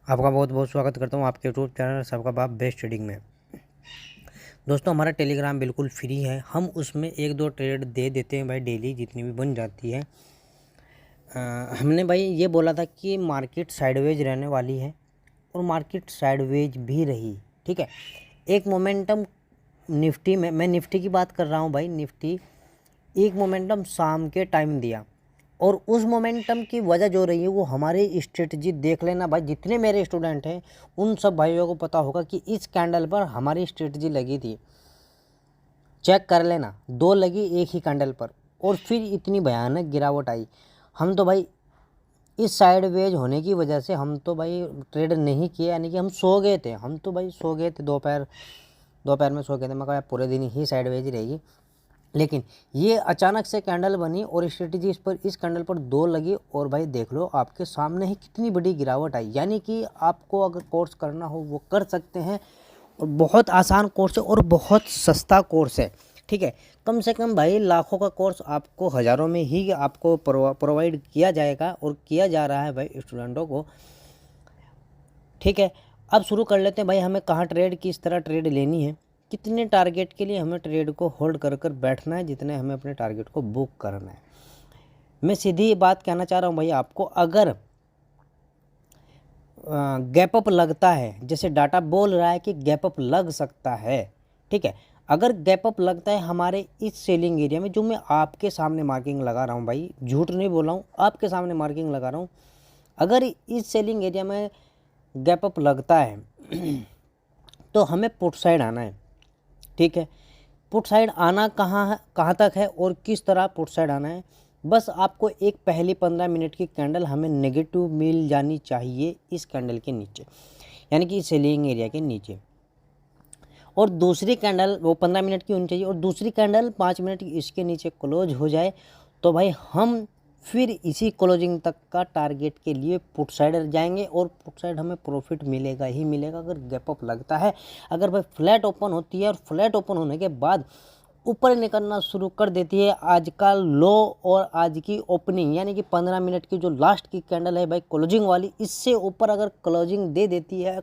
आपका बहुत बहुत स्वागत करता हूँ आपके यूट्यूब चैनल सबका बाप बेस्ट ट्रेडिंग में। दोस्तों हमारा टेलीग्राम बिल्कुल फ्री है, हम उसमें एक दो ट्रेड दे देते हैं भाई, डेली जितनी भी बन जाती है। हमने भाई ये बोला था कि मार्केट साइडवेज रहने वाली है और मार्केट साइडवेज भी रही। ठीक है, एक मोमेंटम निफ्टी में, मैं निफ्टी की बात कर रहा हूँ भाई, निफ्टी एक मोमेंटम शाम के टाइम दिया और उस मोमेंटम की वजह जो रही है वो हमारी स्ट्रेटजी देख लेना भाई। जितने मेरे स्टूडेंट हैं उन सब भाइयों को पता होगा कि इस कैंडल पर हमारी स्ट्रेटजी लगी थी। चेक कर लेना, दो लगी एक ही कैंडल पर और फिर इतनी भयानक गिरावट आई। हम तो भाई इस साइडवेज होने की वजह से हम तो भाई ट्रेड नहीं किया, यानी कि हम सो गए थे। हम तो भाई सो गए थे, दोपहर में सो गए थे। मैं कहा पूरे दिन ही साइडवेज ही रहेगी, लेकिन ये अचानक से कैंडल बनी और स्ट्रेटजी इस कैंडल पर दो लगी और भाई देख लो आपके सामने ही कितनी बड़ी गिरावट आई। यानी कि आपको अगर कोर्स करना हो वो कर सकते हैं और बहुत आसान कोर्स है और बहुत सस्ता कोर्स है। ठीक है, कम से कम भाई लाखों का कोर्स आपको हज़ारों में ही आपको प्रोवाइड किया जाएगा और किया जा रहा है भाई स्टूडेंटों को। ठीक है, अब शुरू कर लेते हैं भाई, हमें कहाँ ट्रेड, किस तरह ट्रेड लेनी है, कितने टारगेट के लिए हमें ट्रेड को होल्ड कर कर बैठना है, जितने हमें अपने टारगेट को बुक करना है। मैं सीधी बात कहना चाह रहा हूँ भाई आपको, अगर गैप अप लगता है, जैसे डाटा बोल रहा है कि गैप अप लग सकता है, ठीक है, अगर गैप अप लगता है हमारे इस सेलिंग एरिया में, जो मैं आपके सामने मार्किंग लगा रहा हूँ भाई, झूठ नहीं बोल रहा हूँ, आपके सामने मार्किंग लगा रहा हूँ, अगर इस सेलिंग एरिया में गैप अप लगता है तो हमें पुट साइड आना है। ठीक है, पुट साइड आना कहाँ तक है और किस तरह पुट साइड आना है, बस आपको एक पहली 15 मिनट की कैंडल हमें नेगेटिव मिल जानी चाहिए इस कैंडल के नीचे, यानी कि सेलिंग एरिया के नीचे, और दूसरी कैंडल वो 15 मिनट की होनी चाहिए और दूसरी कैंडल 5 मिनट की इसके नीचे क्लोज हो जाए तो भाई हम फिर इसी क्लोजिंग तक का टारगेट के लिए पुट साइड जाएंगे और पुट साइड हमें प्रॉफिट मिलेगा ही मिलेगा अगर गैप अप लगता है। अगर भाई फ्लैट ओपन होती है और फ्लैट ओपन होने के बाद ऊपर निकलना शुरू कर देती है, आज का लो और आज की ओपनिंग यानी कि 15 मिनट की जो लास्ट की कैंडल है भाई क्लोजिंग वाली, इससे ऊपर अगर क्लोजिंग दे देती है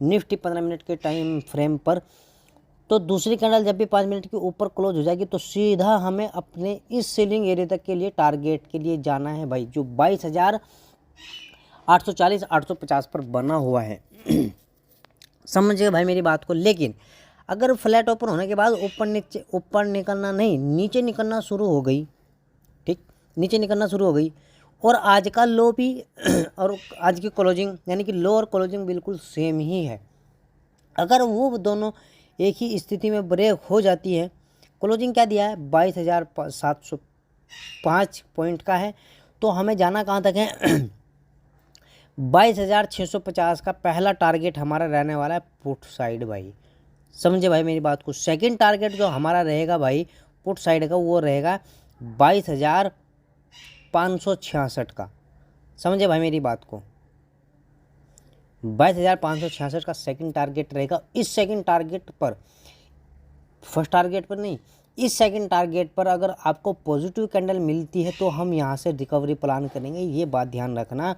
निफ्टी 15 मिनट के टाइम फ्रेम पर, तो दूसरी कैंडल जब भी 5 मिनट के ऊपर क्लोज हो जाएगी तो सीधा हमें अपने इस सेलिंग एरिया तक के लिए टारगेट के लिए जाना है भाई, जो 22,840 850 पर बना हुआ है। समझिए भाई मेरी बात को। लेकिन अगर फ्लैट ओपन होने के बाद ऊपर निकलना नहीं, नीचे निकलना शुरू हो गई, ठीक, नीचे निकलना शुरू हो गई और आज का लो भी और आज की क्लोजिंग यानी कि लो और क्लोजिंग बिल्कुल सेम ही है, अगर वो दोनों एक ही स्थिति में ब्रेक हो जाती है, क्लोजिंग क्या दिया है 22,705 पॉइंट का है, तो हमें जाना कहाँ तक है 22,650 का पहला टारगेट हमारा रहने वाला है पुट साइड भाई। समझे भाई मेरी बात को। सेकंड टारगेट जो हमारा रहेगा भाई पुट साइड का वो रहेगा 22,566 का। समझे भाई मेरी बात को, 22,566 का सेकंड टारगेट रहेगा। इस सेकंड टारगेट पर, फर्स्ट टारगेट पर नहीं, इस सेकंड टारगेट पर अगर आपको पॉजिटिव कैंडल मिलती है तो हम यहाँ से रिकवरी प्लान करेंगे, ये बात ध्यान रखना,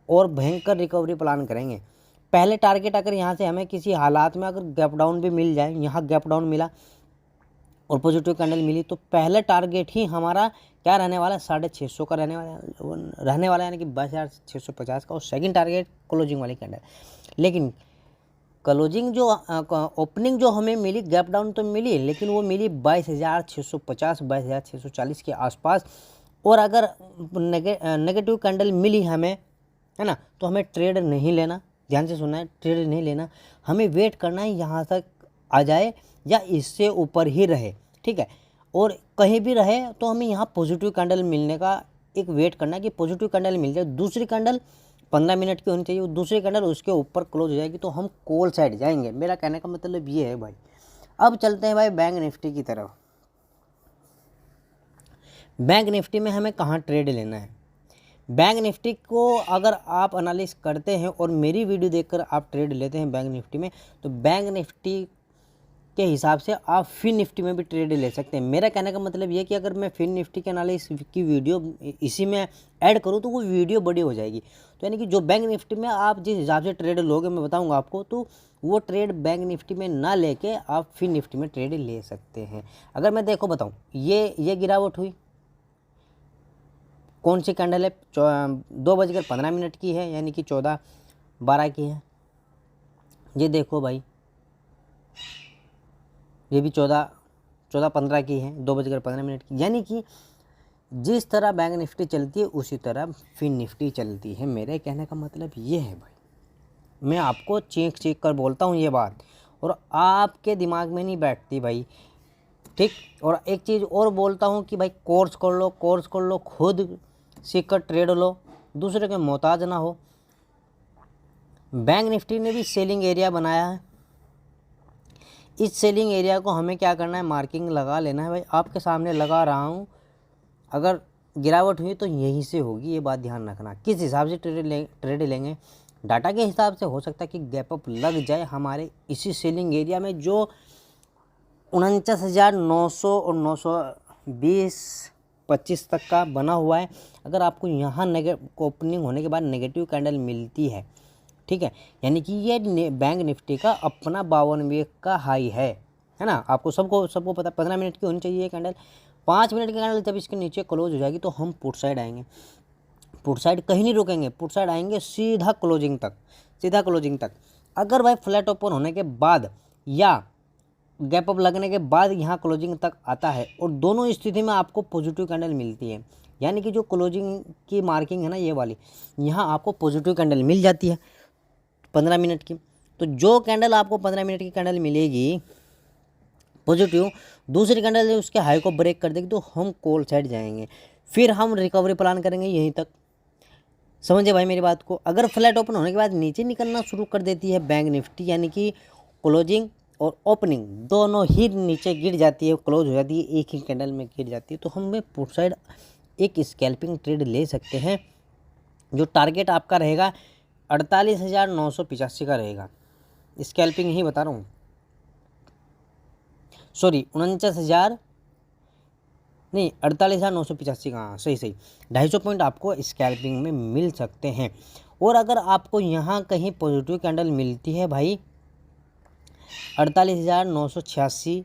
और भयंकर रिकवरी प्लान करेंगे। पहले टारगेट अगर यहाँ से हमें किसी हालात में अगर गैप डाउन भी मिल जाए, यहाँ गैप डाउन मिला और पॉजिटिव कैंडल मिली, तो पहले टारगेट ही हमारा क्या रहने वाला है 650 का रहने वाला यानी कि 22,650 का, और सेकंड टारगेट क्लोजिंग वाली कैंडल। लेकिन क्लोजिंग जो ओपनिंग जो हमें मिली, गैप डाउन तो मिली लेकिन वो मिली 22,650 22,640 के आसपास, और अगर नेगेटिव कैंडल मिली हमें, है ना, तो हमें ट्रेड नहीं लेना, ध्यान से सुनना है, ट्रेड नहीं लेना, हमें वेट करना है यहाँ तक आ जाए या इससे ऊपर ही रहे। ठीक है, और कहीं भी रहे तो हमें यहाँ पॉजिटिव कैंडल मिलने का एक वेट करना है कि पॉजिटिव कैंडल मिल जाए, दूसरी कैंडल 15 मिनट की होनी चाहिए, दूसरी कैंडल उसके ऊपर क्लोज हो जाएगी तो हम कॉल साइड जाएंगे। मेरा कहने का मतलब ये है भाई। अब चलते हैं भाई बैंक निफ्टी की तरफ। बैंक निफ्टी में हमें कहाँ ट्रेड लेना है। बैंक निफ्टी को अगर आप एनालिसिस करते हैं और मेरी वीडियो देखकर आप ट्रेड लेते हैं बैंक निफ्टी में, तो बैंक निफ्टी के हिसाब से आप फिन निफ्टी में भी ट्रेड ले सकते हैं। मेरा कहने का मतलब ये कि अगर मैं फिन निफ्टी के एनालिसिस की वीडियो इसी में ऐड करूँ तो वो वीडियो बड़ी हो जाएगी। तो यानी कि जो बैंक निफ्टी में आप जिस हिसाब से ट्रेड लोगे मैं बताऊंगा आपको, तो वो ट्रेड बैंक निफ्टी में ना लेके आप फिन निफ्टी में ट्रेड ले सकते हैं। अगर मैं देखो बताऊँ, ये गिरावट हुई, कौन सी कैंडल है, 2:15 की है, यानी कि 14:12 की है। ये देखो भाई, ये भी 14:15 की है, 2:15 की। यानी कि जिस तरह बैंक निफ्टी चलती है उसी तरह फिन निफ्टी चलती है। मेरे कहने का मतलब ये है भाई, मैं आपको चीख चीख कर बोलता हूँ ये बात, और आपके दिमाग में नहीं बैठती भाई, ठीक। और एक चीज़ और बोलता हूँ कि भाई कोर्स कर लो, खुद सीख कर ट्रेड लो, दूसरे के मोहताज ना हो। बैंक निफ्टी ने भी सेलिंग एरिया बनाया है। इस सेलिंग एरिया को हमें क्या करना है, मार्किंग लगा लेना है भाई। आपके सामने लगा रहा हूँ, अगर गिरावट हुई तो यहीं से होगी, ये बात ध्यान रखना। किस हिसाब से ट्रेड लेंगे, डाटा के हिसाब से। हो सकता है कि गैप अप लग जाए हमारे इसी सेलिंग एरिया में जो 49,900 और 920-25 तक का बना हुआ है। अगर आपको यहाँ ओपनिंग होने के बाद नेगेटिव कैंडल मिलती है, ठीक है, यानी कि ये बैंक निफ्टी का अपना 52 वीक का हाई है ना। आपको सबको पता 15 मिनट की होनी चाहिए ये कैंडल। 5 मिनट की कैंडल जब इसके नीचे क्लोज हो जाएगी तो हम पुट साइड आएंगे। पुट साइड कहीं नहीं रुकेंगे, पुट साइड आएंगे सीधा क्लोजिंग तक। अगर भाई फ्लैट ओपन होने के बाद या गैप अप लगने के बाद यहाँ क्लोजिंग तक आता है, और दोनों स्थिति में आपको पॉजिटिव कैंडल मिलती है, यानी कि जो क्लोजिंग की मार्किंग है ना ये वाली, यहाँ आपको पॉजिटिव कैंडल मिल जाती है 15 मिनट की। तो जो कैंडल आपको 15 मिनट की कैंडल मिलेगी पॉजिटिव, दूसरी कैंडल उसके हाई को ब्रेक कर देगी तो हम कॉल साइड जाएंगे, फिर हम रिकवरी प्लान करेंगे यहीं तक। समझे भाई मेरी बात को। अगर फ्लैट ओपन होने के बाद नीचे निकलना शुरू कर देती है बैंक निफ्टी, यानी कि क्लोजिंग और ओपनिंग दोनों ही नीचे गिर जाती है, क्लोज हो जाती है, एक ही कैंडल में गिर जाती है, तो हमें पुट साइड एक स्कैल्पिंग ट्रेड ले सकते हैं। जो टारगेट आपका रहेगा 48,985 का रहेगा, स्कैल्पिंग ही बता रहा हूँ, सॉरी 48,985 का, हाँ सही 250 पॉइंट आपको स्कैल्पिंग में मिल सकते हैं। और अगर आपको यहाँ कहीं पॉजिटिव कैंडल मिलती है भाई 48,986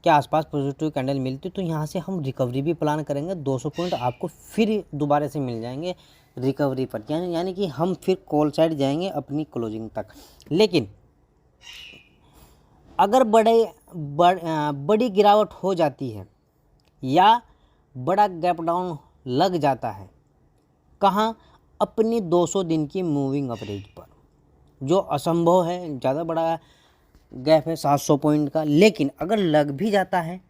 के आसपास पॉजिटिव कैंडल मिलती है, तो यहाँ से हम रिकवरी भी प्लान करेंगे। 200 पॉइंट आपको फिर दोबारा से मिल जाएंगे रिकवरी पर, यानी कि हम फिर कॉल साइड जाएंगे अपनी क्लोजिंग तक। लेकिन अगर बड़ी गिरावट हो जाती है या बड़ा गैप डाउन लग जाता है, कहाँ, अपनी 200 दिन की मूविंग एवरेज पर, जो असंभव है, ज़्यादा बड़ा गैप है 700 पॉइंट का। लेकिन अगर लग भी जाता है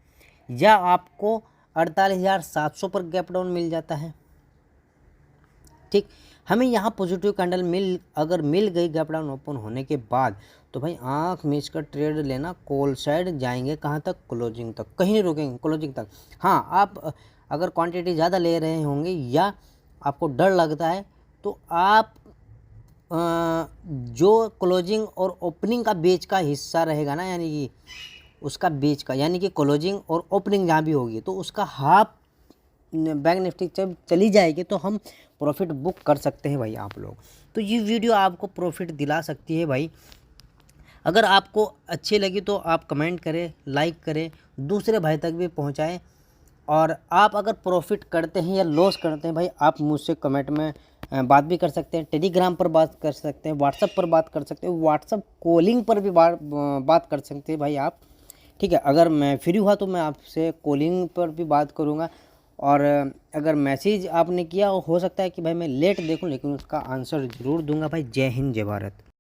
या आपको 48,700 पर गैप डाउन मिल जाता है, ठीक, हमें यहाँ पॉजिटिव कैंडल अगर मिल गई गैप डाउन ओपन होने के बाद, तो भाई आंख मीच कर ट्रेड लेना, कॉल साइड जाएंगे कहाँ तक, क्लोजिंग तक, कहीं नहीं रुकेंगे, क्लोजिंग तक। हाँ, आप अगर क्वांटिटी ज़्यादा ले रहे होंगे या आपको डर लगता है तो आप जो क्लोजिंग और ओपनिंग का बीच का हिस्सा रहेगा ना, यानी कि उसका बीच का, यानी कि क्लोजिंग और ओपनिंग जहाँ भी होगी तो उसका हाफ बैंक निफ्टी जब चली जाएगी तो हम प्रॉफिट बुक कर सकते हैं भाई आप लोग। तो ये वीडियो आपको प्रॉफिट दिला सकती है भाई। अगर आपको अच्छी लगी तो आप कमेंट करें, लाइक करें, दूसरे भाई तक भी पहुँचाएँ। और आप अगर प्रॉफिट करते हैं या लॉस करते हैं भाई, आप मुझसे कमेंट में बात भी कर सकते हैं, टेलीग्राम पर बात कर सकते हैं, व्हाट्सएप पर बात कर सकते हैं, व्हाट्सएप कॉलिंग पर भी बात कर सकते हैं भाई आप, ठीक है। अगर मैं फ्री हुआ तो मैं आपसे कॉलिंग पर भी बात करूँगा, और अगर मैसेज आपने किया हो सकता है कि भाई मैं लेट देखूँ, लेकिन उसका आंसर ज़रूर दूंगा भाई। जय हिंद, जय भारत।